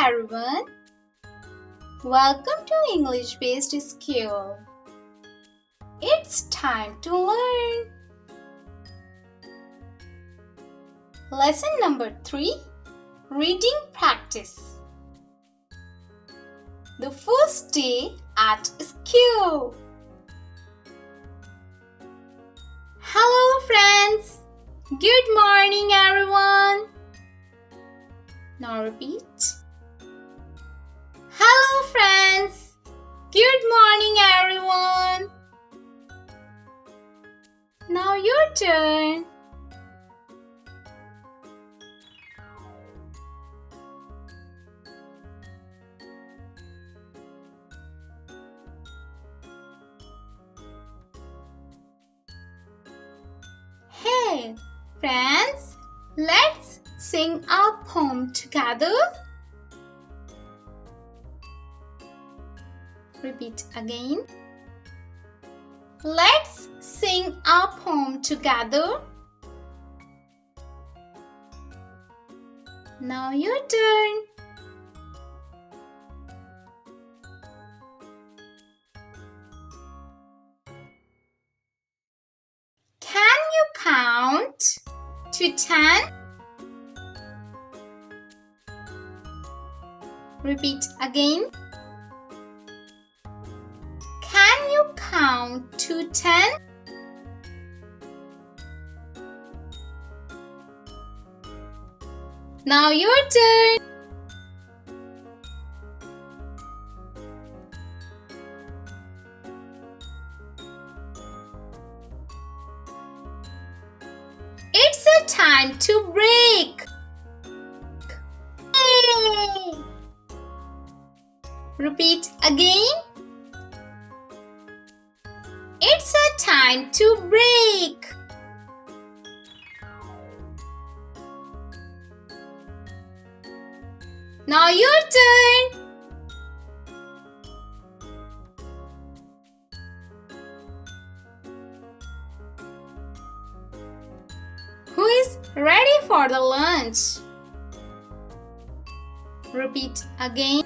everyone. Welcome to English-based school. It's time to learn. Lesson number 3, Reading Practice. The first day at school. Hello friends. Good morning everyone. Now repeat. Hello friends. Good morning everyone. Now your turn. Hey friends, let's sing a poem together. Repeat again. Let's sing a poem together. Now your turn. Can you count to 10? Repeat again. Can you count to 10? Now your turn. It's a time to break. Yay! Repeat again. It's a time to break. Now your turn. Who is ready for the lunch? Repeat again.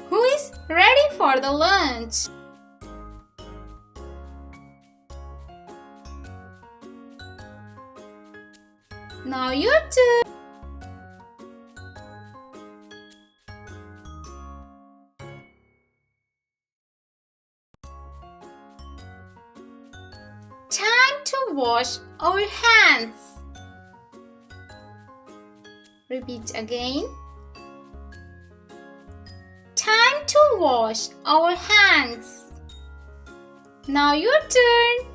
Who is ready for the lunch? Now your turn. Time to wash our hands. Repeat again. Time to wash our hands. Now your turn.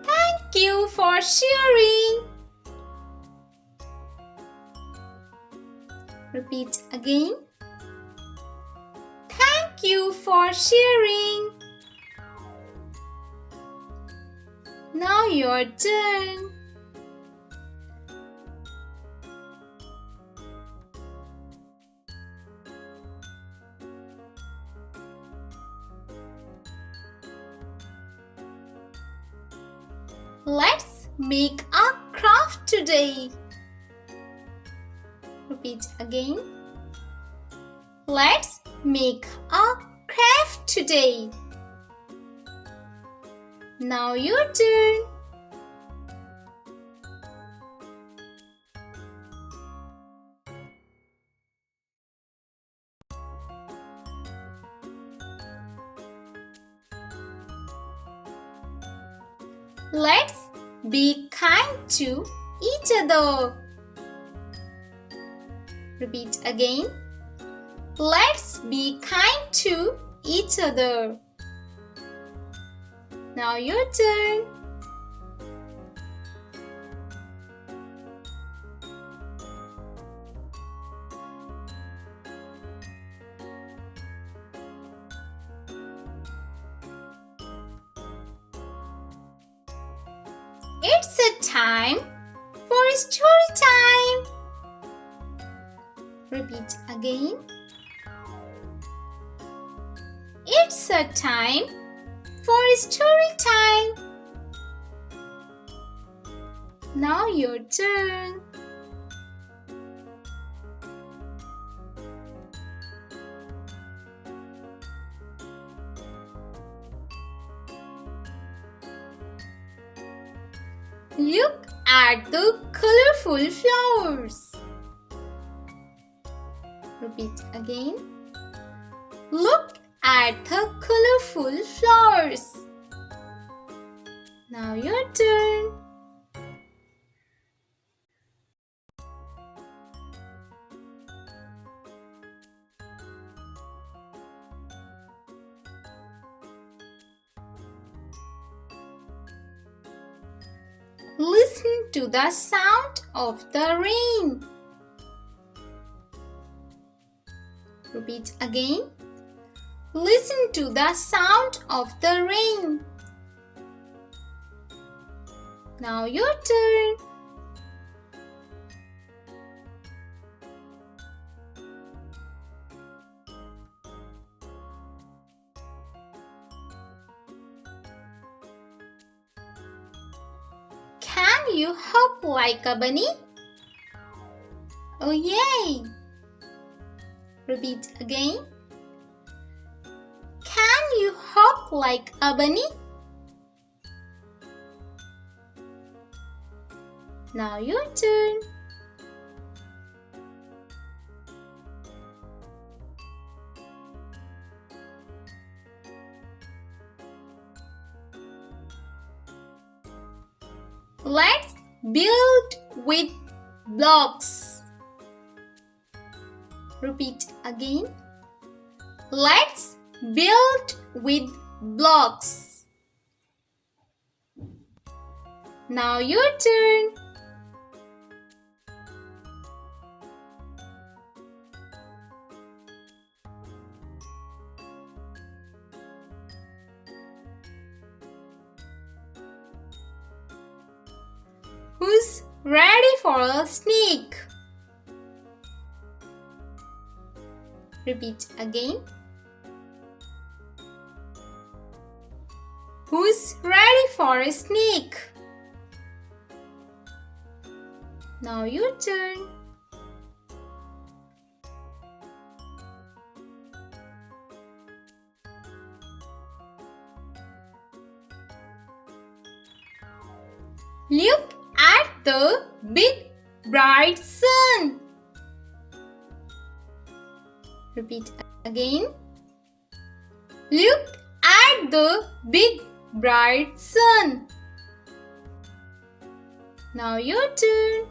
Thank you for sharing. Repeat again. Thank you for sharing. Now your turn. Let's make a craft today. Repeat again. Let's make a craft today. Now your turn. Let's be kind to each other. Repeat again. Let's be kind to each other. Now your turn. It's a time for story time. Repeat again. It's a time for story time. Now your turn. Look at the colorful flowers. Repeat again. Look at the colorful flowers. Now your turn. Listen to the sound of the rain. Repeat again. Listen to the sound of the rain. Now your turn. Can you hop like a bunny? Oh yay! Repeat again. Can you hop like a bunny? Now your turn. Let's build with blocks. Repeat again. Let's build with blocks. Now your turn. Who's ready for a sneak? Repeat again. Who's ready for a sneak? Now your turn. Look at the big bright sun. Repeat again. Look at the big bright sun. Now your turn.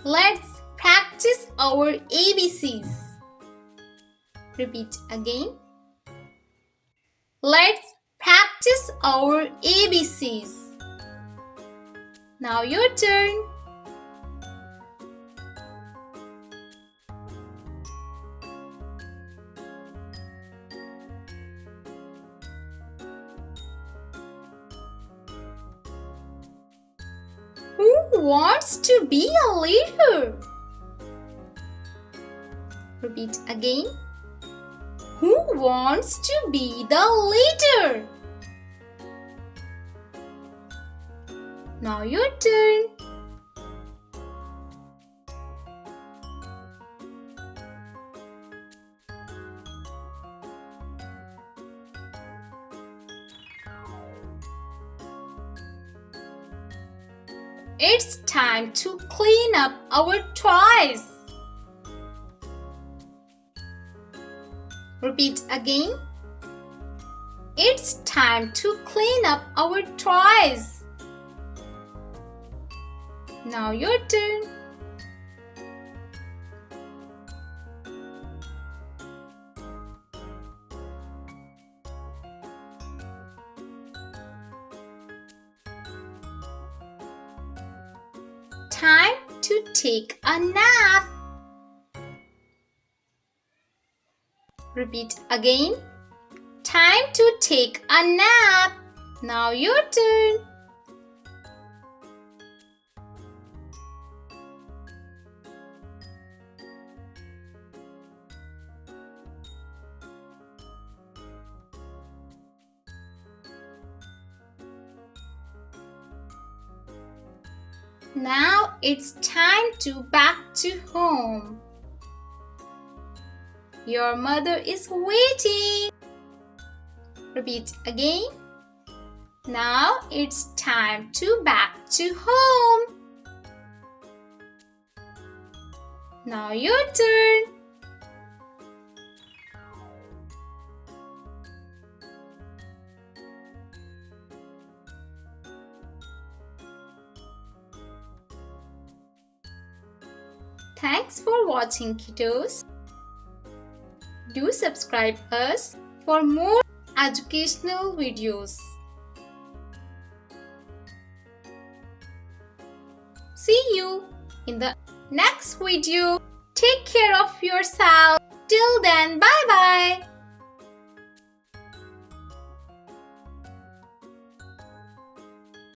Let's practice our ABCs. Repeat again. Let's practice our ABCs. Now your turn. Who wants to be a leader? Repeat again. Who wants to be the leader? Now your turn. It's time to clean up our toys. Repeat again. It's time to clean up our toys. Now your turn. Time to take a nap. Repeat again. Time to take a nap. Now your turn. Now it's time to back to home. Your mother is waiting. Repeat again. Now it's time to back to home. Now your turn. Thanks for watching, kiddos. Do subscribe us for more educational videos. See you in the next video. Take care of yourself. Till then, bye bye.